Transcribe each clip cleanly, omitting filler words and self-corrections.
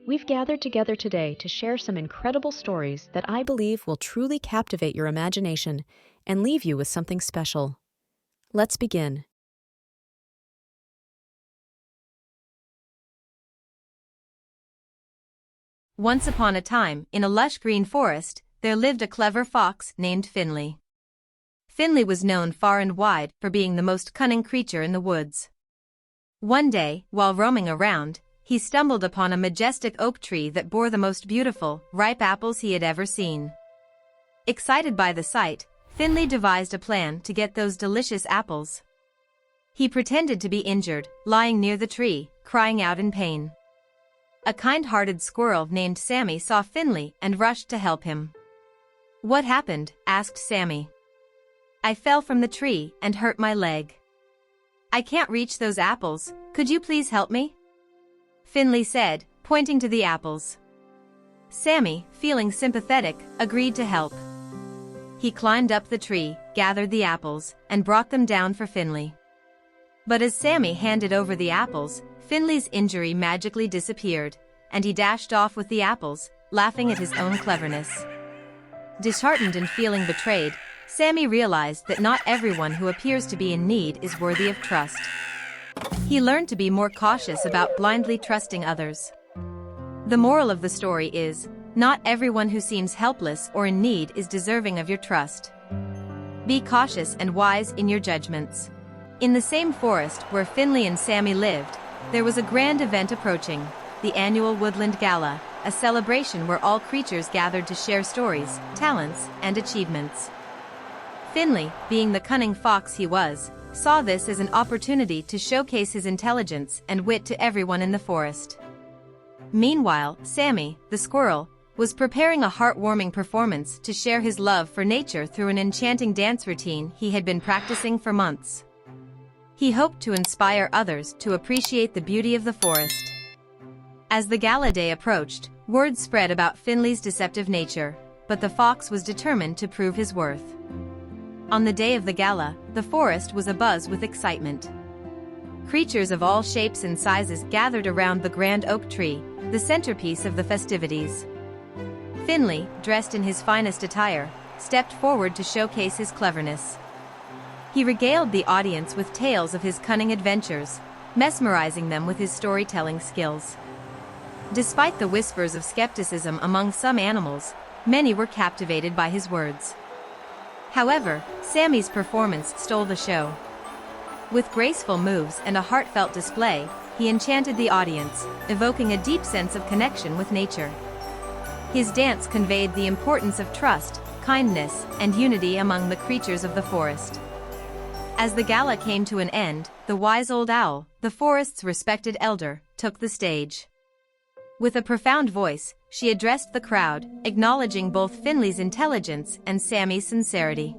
We've gathered together today to share some incredible stories that I believe will truly captivate your imagination and leave you with something special. Let's begin. Once upon a time, in a lush green forest, there lived a clever fox named Finley. Finley was known far and wide for being the most cunning creature in the woods. One day, while roaming around, he stumbled upon a majestic oak tree that bore the most beautiful, ripe apples he had ever seen. Excited by the sight, Finley devised a plan to get those delicious apples. He pretended to be injured, lying near the tree, crying out in pain. A kind-hearted squirrel named Sammy saw Finley and rushed to help him. "What happened?" asked Sammy. "I fell from the tree and hurt my leg. I can't reach those apples, could you please help me?" Finley said, pointing to the apples. Sammy, feeling sympathetic, agreed to help. He climbed up the tree, gathered the apples, and brought them down for Finley. But as Sammy handed over the apples, Finley's injury magically disappeared, and he dashed off with the apples, laughing at his own cleverness. Disheartened and feeling betrayed, Sammy realized that not everyone who appears to be in need is worthy of trust. He learned to be more cautious about blindly trusting others. The moral of the story is, not everyone who seems helpless or in need is deserving of your trust. Be cautious and wise in your judgments. In the same forest where Finley and Sammy lived, there was a grand event approaching, the Annual Woodland Gala, a celebration where all creatures gathered to share stories, talents, and achievements. Finley, being the cunning fox he was, saw this as an opportunity to showcase his intelligence and wit to everyone in the forest. Meanwhile, Sammy, the squirrel, was preparing a heartwarming performance to share his love for nature through an enchanting dance routine he had been practicing for months. He hoped to inspire others to appreciate the beauty of the forest. As the gala day approached, word spread about Finley's deceptive nature, but the fox was determined to prove his worth. On the day of the gala, the forest was abuzz with excitement. Creatures of all shapes and sizes gathered around the grand oak tree, the centerpiece of the festivities. Finley, dressed in his finest attire, stepped forward to showcase his cleverness. He regaled the audience with tales of his cunning adventures, mesmerizing them with his storytelling skills. Despite the whispers of skepticism among some animals, many were captivated by his words. However, Sammy's performance stole the show. With graceful moves and a heartfelt display, he enchanted the audience, evoking a deep sense of connection with nature. His dance conveyed the importance of trust, kindness, and unity among the creatures of the forest. As the gala came to an end, the wise old owl, the forest's respected elder, took the stage. With a profound voice, she addressed the crowd, acknowledging both Finley's intelligence and Sammy's sincerity.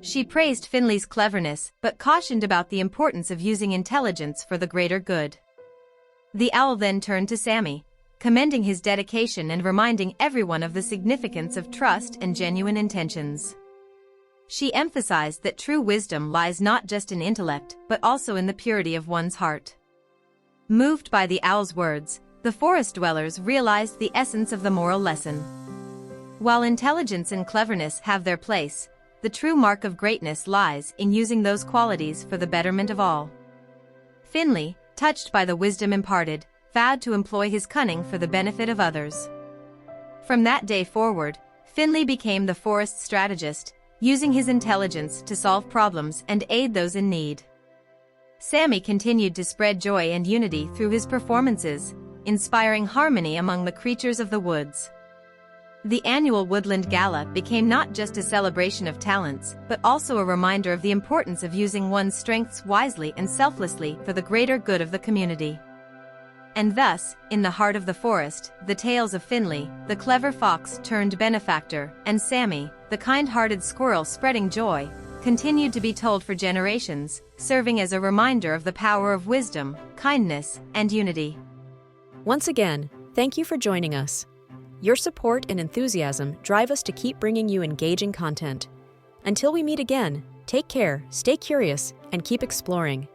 She praised Finley's cleverness, but cautioned about the importance of using intelligence for the greater good. The owl then turned to Sammy, commending his dedication and reminding everyone of the significance of trust and genuine intentions. She emphasized that true wisdom lies not just in intellect, but also in the purity of one's heart. Moved by the owl's words, the forest dwellers realized the essence of the moral lesson. While intelligence and cleverness have their place, the true mark of greatness lies in using those qualities for the betterment of all. Finley, touched by the wisdom imparted, vowed to employ his cunning for the benefit of others. From that day forward, Finley became the forest's strategist, using his intelligence to solve problems and aid those in need. Sammy continued to spread joy and unity through his performances, inspiring harmony among the creatures of the woods. The Annual Woodland Gala became not just a celebration of talents, but also a reminder of the importance of using one's strengths wisely and selflessly for the greater good of the community. And thus, in the heart of the forest, the tales of Finley, the clever fox turned benefactor, and Sammy, the kind-hearted squirrel spreading joy, continued to be told for generations, serving as a reminder of the power of wisdom, kindness, and unity. Once again, thank you for joining us. Your support and enthusiasm drive us to keep bringing you engaging content. Until we meet again, take care, stay curious, and keep exploring.